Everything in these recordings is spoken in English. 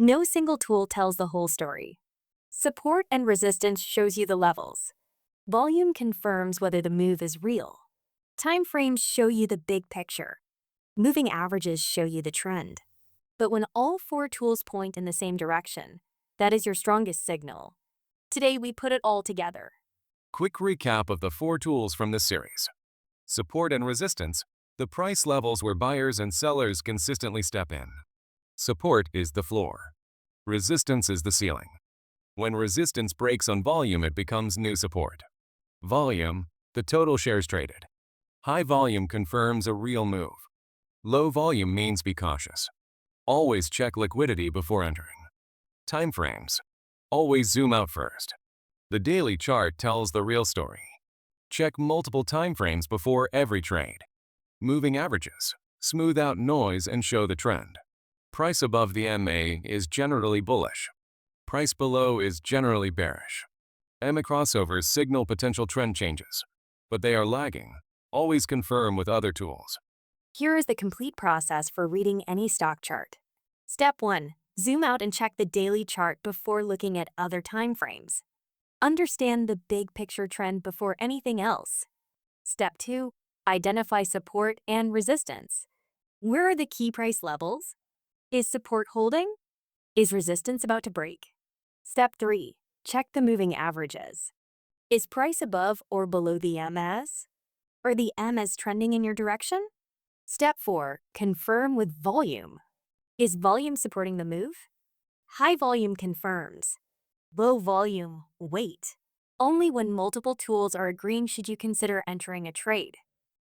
No single tool tells the whole story. Support and resistance shows you the levels. Volume confirms whether the move is real. Timeframes show you the big picture. Moving averages show you the trend. But when all four tools point in the same direction, that is your strongest signal. Today, we put it all together. Quick recap of the 4 tools from this series. Support and resistance, the price levels where buyers and sellers consistently step in. Support is the floor. Resistance is the ceiling. When resistance breaks on volume, it becomes new support. Volume, the total shares traded. High volume confirms a real move. Low volume means be cautious. Always check liquidity before entering. Timeframes, always zoom out first. The daily chart tells the real story. Check multiple timeframes before every trade. Moving averages, smooth out noise and show the trend. Price above the MA is generally bullish. Price below is generally bearish. EMA crossovers signal potential trend changes, but they are lagging. Always confirm with other tools. Here is the complete process for reading any stock chart. Step 1. Zoom out and check the daily chart before looking at other timeframes. Understand the big picture trend before anything else. Step 2. Identify support and resistance. Where are the key price levels? Is support holding? Is resistance about to break? Step 3. Check the moving averages. Is price above or below the MS? Are the MS trending in your direction? Step 4. Confirm with volume. Is volume supporting the move? High volume confirms. Low volume, wait. Only when multiple tools are agreeing should you consider entering a trade.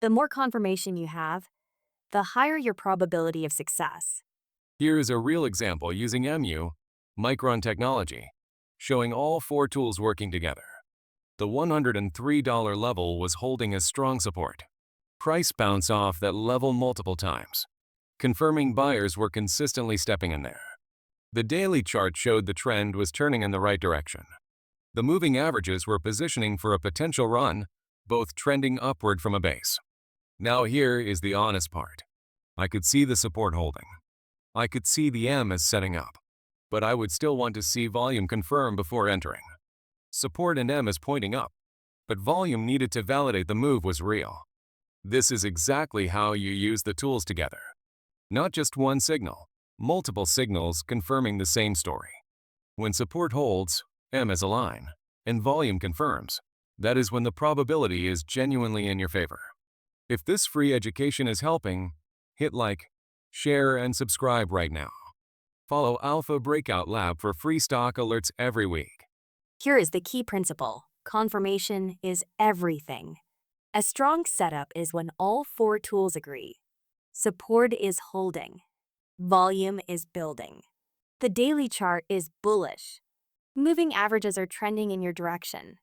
The more confirmation you have, the higher your probability of success. Here is a real example using Micron technology, showing all 4 tools working together. The $103 level was holding as strong support. Price bounced off that level multiple times, confirming buyers were consistently stepping in there. The daily chart showed the trend was turning in the right direction. The moving averages were positioning for a potential run, both trending upward from a base. Now here is the honest part. I could see the support holding. I could see the M as setting up, but I would still want to see volume confirm before entering. Support and M is pointing up, but volume needed to validate the move was real. This is exactly how you use the tools together. Not just one signal, multiple signals confirming the same story. When support holds, M is a line, and volume confirms, that is when the probability is genuinely in your favor. If this free education is helping, hit like, share, and subscribe right now. Follow Alpha Breakout Lab for free stock alerts every week. Here is the key principle. Confirmation is everything. A strong setup is when all 4 tools agree. Support is holding. Volume is building. The daily chart is bullish. Moving averages are trending in your direction.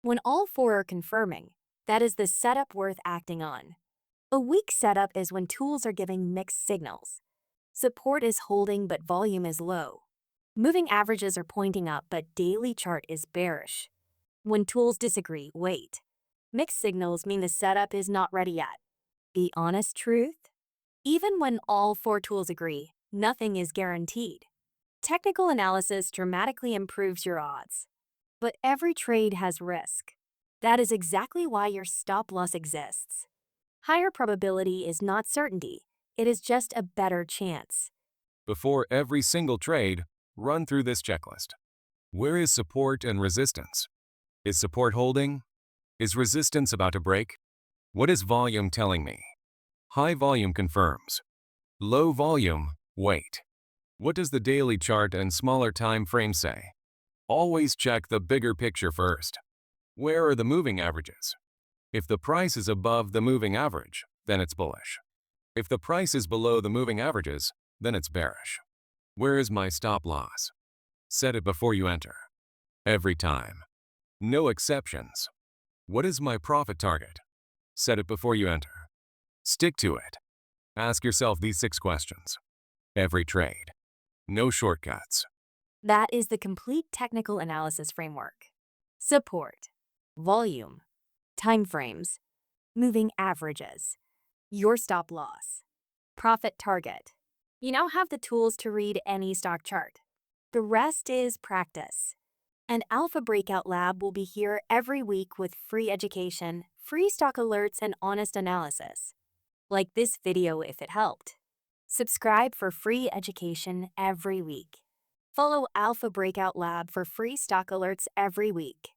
When all 4 are confirming, that is the setup worth acting on. A weak setup is when tools are giving mixed signals. Support is holding but volume is low. Moving averages are pointing up but daily chart is bearish. When tools disagree, wait. Mixed signals mean the setup is not ready yet. The honest truth? Even when all 4 tools agree, nothing is guaranteed. Technical analysis dramatically improves your odds. But every trade has risk. That is exactly why your stop loss exists. Higher probability is not certainty. It is just a better chance. Before every single trade, run through this checklist. Where is support and resistance? Is support holding? Is resistance about to break? What is volume telling me? High volume confirms. Low volume, wait. What does the daily chart and smaller time frame say? Always check the bigger picture first. Where are the moving averages? If the price is above the moving average, then it's bullish. If the price is below the moving averages, then it's bearish. Where is my stop loss? Set it before you enter. Every time. No exceptions. What is my profit target? Set it before you enter. Stick to it. Ask yourself these 6 questions. Every trade. No shortcuts. That is the complete technical analysis framework. Support, volume, timeframes, moving averages, your stop loss, profit target. You now have the tools to read any stock chart. The rest is practice. And Alpha Breakout Lab will be here every week with free education, free stock alerts, and honest analysis. Like this video if it helped. Subscribe for free education every week. Follow Alpha Breakout Lab for free stock alerts every week.